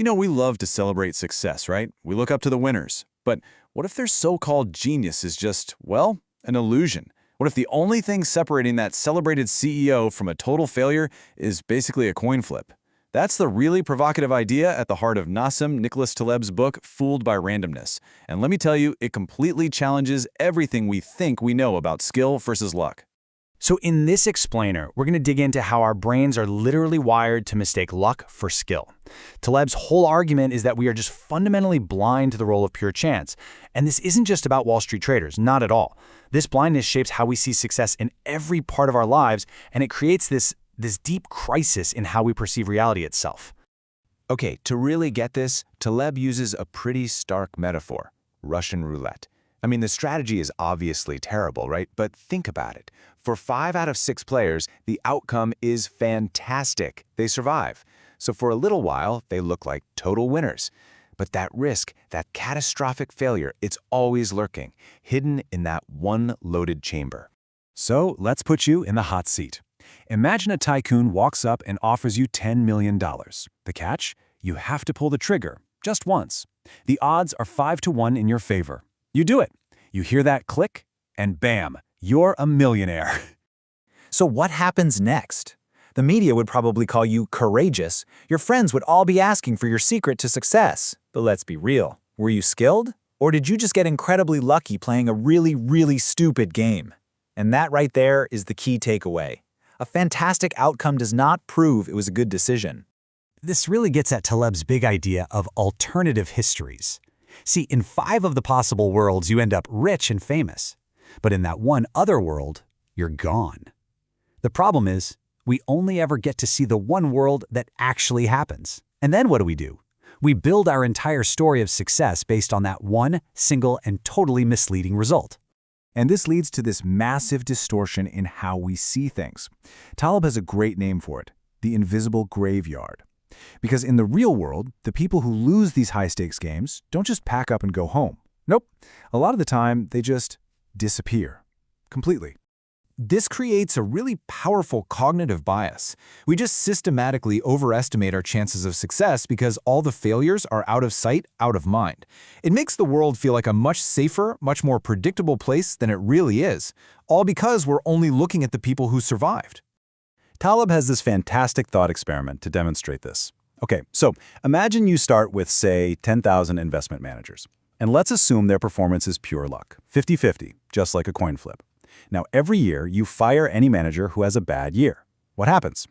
We love to celebrate success, right? We look up to the winners. But what if their so-called genius is just, well, an illusion? What if the only thing separating that celebrated CEO from a total failure is basically a coin flip? That's the really provocative idea at the heart of Nassim Nicholas Taleb's book, Fooled by Randomness. And let me tell you, it completely challenges everything we think we know about skill versus luck. So in this explainer, we're going to dig into how our brains are literally wired to mistake luck for skill. Taleb's whole argument is that we are just fundamentally blind to the role of pure chance. And this isn't just about Wall Street traders, not at all. This blindness shapes how we see success in every part of our lives, and it creates this deep crisis in how we perceive reality itself. Okay, to really get this, Taleb uses a pretty stark metaphor, Russian roulette. I mean, the strategy is obviously terrible, right? But think about it. For 5 out of 6 players, the outcome is fantastic. They survive. So for a little while, they look like total winners. But that risk, that catastrophic failure, it's always lurking, hidden in that one loaded chamber. So let's put you in the hot seat. Imagine a tycoon walks up and offers you $10 million. The catch? You have to pull the trigger, just once. The odds are 5 to 1 in your favor. You do it. You hear that click, and bam, you're a millionaire. So what happens next? The media would probably call you courageous. Your friends would all be asking for your secret to success. But let's be real. Were you skilled? Or did you just get incredibly lucky playing a really stupid game? And that right there is the key takeaway. A fantastic outcome does not prove it was a good decision. This really gets at Taleb's big idea of alternative histories. See, in 5 of the possible worlds, you end up rich and famous. But in that one other world, you're gone. The problem is, we only ever get to see the one world that actually happens. And then what do? We build our entire story of success based on that one single and totally misleading result. And this leads to this massive distortion in how we see things. Taleb has a great name for it, the invisible graveyard. Because in the real world, the people who lose these high-stakes games don't just pack up and go home. Nope. A lot of the time, they just disappear completely. This creates a really powerful cognitive bias. We just systematically overestimate our chances of success because all the failures are out of sight, out of mind. It makes the world feel like a much safer, much more predictable place than it really is, all because we're only looking at the people who survived. Taleb has this fantastic thought experiment to demonstrate this. Okay, so imagine you start with, say, 10,000 investment managers. And let's assume their performance is pure luck, 50-50, just like a coin flip. Now, every year, you fire any manager who has a bad year. What happens?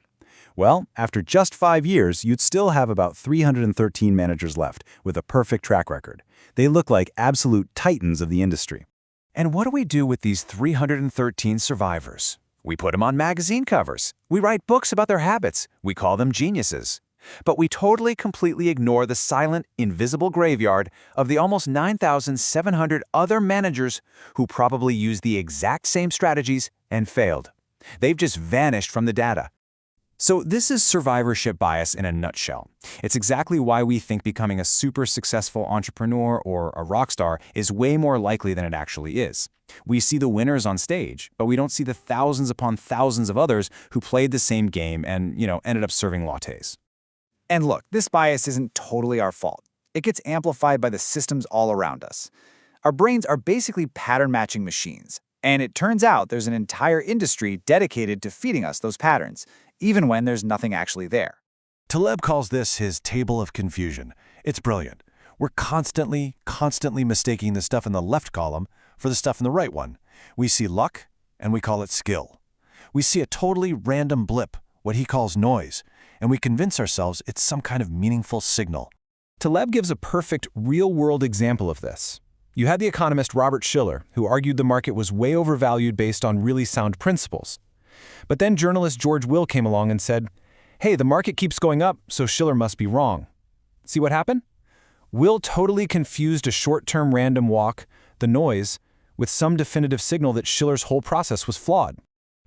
Well, after just 5 years, you'd still have about 313 managers left with a perfect track record. They look like absolute titans of the industry. And what do we do with these 313 survivors? We put them on magazine covers. We write books about their habits. We call them geniuses. But we totally, completely ignore the silent, invisible graveyard of the almost 9,700 other managers who probably used the exact same strategies and failed. They've just vanished from the data. So this is survivorship bias in a nutshell. It's exactly why we think becoming a super successful entrepreneur or a rock star is way more likely than it actually is. We see the winners on stage, but we don't see the thousands upon thousands of others who played the same game and, ended up serving lattes. And look, this bias isn't totally our fault. It gets amplified by the systems all around us. Our brains are basically pattern-matching machines, and it turns out there's an entire industry dedicated to feeding us those patterns, even when there's nothing actually there. Taleb calls this his table of confusion. It's brilliant. We're constantly mistaking the stuff in the left column for the stuff in the right one. We see luck, and we call it skill. We see a totally random blip, what he calls noise, and we convince ourselves it's some kind of meaningful signal. Taleb gives a perfect real-world example of this. You had the economist Robert Shiller, who argued the market was way overvalued based on really sound principles. But then journalist George Will came along and said, hey, the market keeps going up, so Shiller must be wrong. See what happened? Will totally confused a short-term random walk, the noise, with some definitive signal that Shiller's whole process was flawed.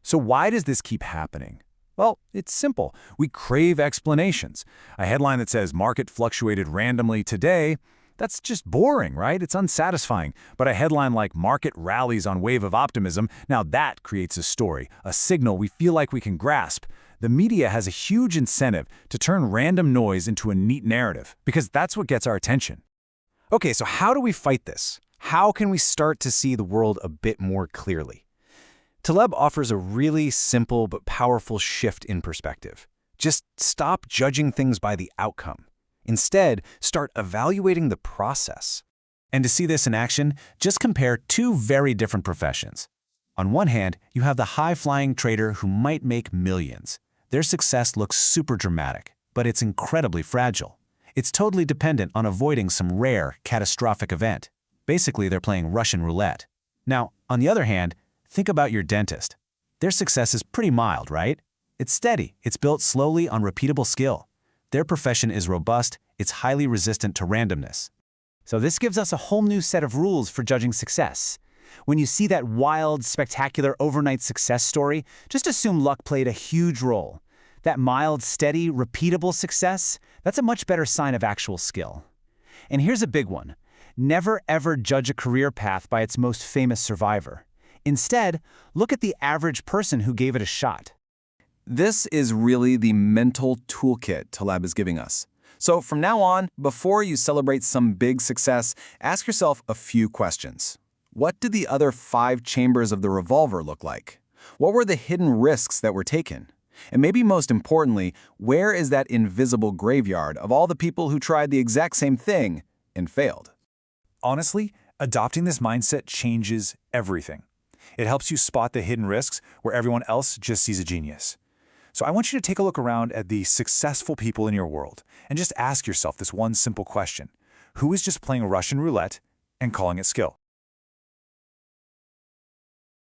So why does this keep happening? Well, it's simple. We crave explanations. A headline that says market fluctuated randomly today, that's just boring, right? It's unsatisfying. But a headline like market rallies on wave of optimism, now that creates a story, a signal we feel like we can grasp. The media has a huge incentive to turn random noise into a neat narrative, because that's what gets our attention. Okay, so how do we fight this? How can we start to see the world a bit more clearly? Taleb offers a really simple but powerful shift in perspective. Just stop judging things by the outcome. Instead, start evaluating the process. And to see this in action, just compare two very different professions. On one hand, you have the high-flying trader who might make millions. Their success looks super dramatic, but it's incredibly fragile. It's totally dependent on avoiding some rare, catastrophic event. Basically, they're playing Russian roulette. Now, on the other hand, think about your dentist. Their success is pretty mild, right? It's steady. It's built slowly on repeatable skill. Their profession is robust. It's highly resistant to randomness. So this gives us a whole new set of rules for judging success. When you see that wild, spectacular overnight success story, just assume luck played a huge role. That mild, steady, repeatable success, that's a much better sign of actual skill. And here's a big one. Never ever judge a career path by its most famous survivor. Instead, look at the average person who gave it a shot. This is really the mental toolkit Taleb is giving us. So from now on, before you celebrate some big success, ask yourself a few questions. What did the other 5 chambers of the revolver look like? What were the hidden risks that were taken? And maybe most importantly, where is that invisible graveyard of all the people who tried the exact same thing and failed? Honestly, adopting this mindset changes everything. It helps you spot the hidden risks where everyone else just sees a genius. So I want you to take a look around at the successful people in your world and just ask yourself this one simple question. Who is just playing Russian roulette and calling it skill?